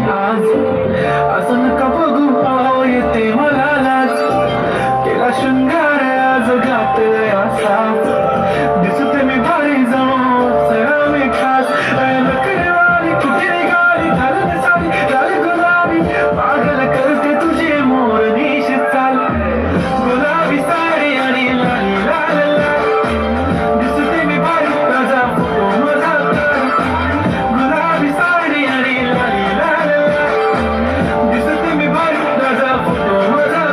आज असं नका बघू पाव येते मला लाज केला शृंगार आज घातलाय असा दिसते मी भारी जाऊन सरा मी खास नकरेवाली कुठे निघाली घालत साडी लाल गुलाबी पागल करते तुझे मोर निश चाल गुलाबी साडी आणि लाली लाल लाल दिसते मी भारी माझा फोटो माझा गुलाबी साडी आणि लाली लाल लाल दिसते मी भारी माझा फोटो माझा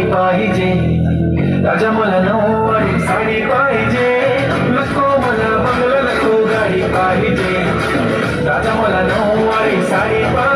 पाहिजे राजा मला नऊवारी साडी पाहिजे नको मला बंगला नको गाडी पाहिजे राजा मला नऊवारी साडी पाहिजे